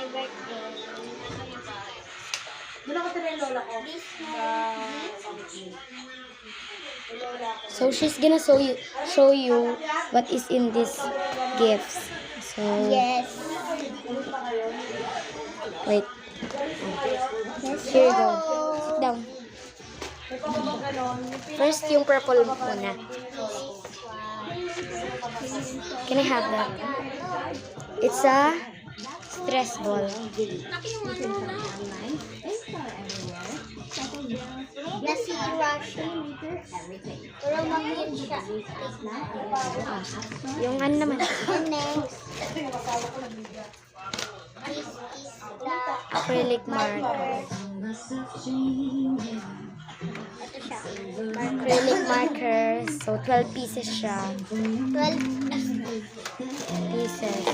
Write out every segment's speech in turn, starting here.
my birthday. Doon ako tira yung lola ko. This So she's gonna show you what is in this gifts. So Yes. wait. Here you go. Sit down. First yung purple muna. Can I have that? It's a stress ball. Nasira siya. Pero mag-yun siya. Yung ano naman. And next, this is the Acrylic marker. ito siya. Acrylic marker. So 12 pieces siya. 12 Pieces.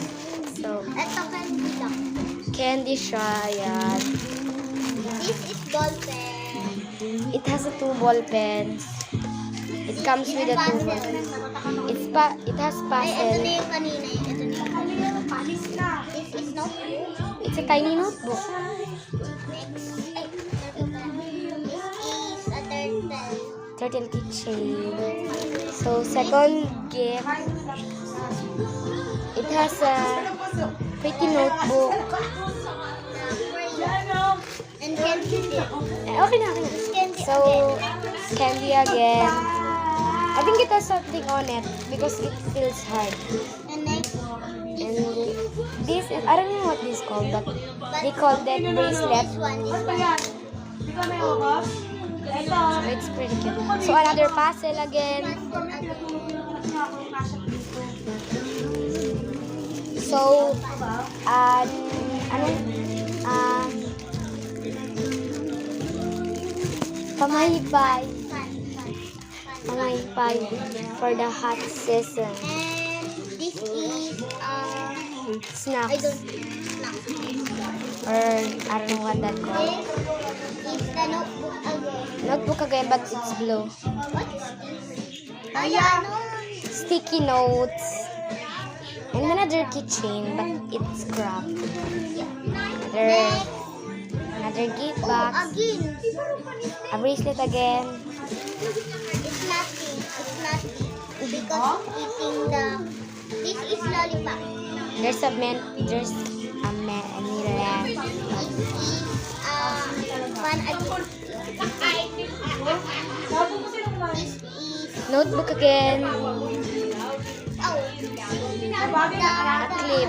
So ito candy lang. candy siya. Yan. This is ball pen. It has a 2 ball pens. It comes with a 2 ball pens. It has Ay, ito na puzzle. yung kanina. Ito na yung kanina. This is notebook. It's a tiny notebook. Next, ay, this is a turtle. Turtle keychain. So second gift. It has a pretty notebook. And candy din. Okay na, okay na. Candy So, candy again. I think it has something on it because it feels hard. And next, And this is, I don't know what this is called, but they call that bracelet. this one. Di ka may ukos? Ito. So, it's pretty cute. So, another puzzle again. So, pamaypay. Pamaypay for the hot season. And this is, I Snacks. don't know. Or, I don't know what that called. This is the notebook again. Notebook again, but it's blue. What is this? Ayan. Sticky notes. And another keychain, but it's scrap. Another gift Oh, box. again. A bracelet again. It's nothing. It's nothing. Because eating the... This is lollipop. There's a mirror. This is fun again. This is... Notebook again. Oh. A clip.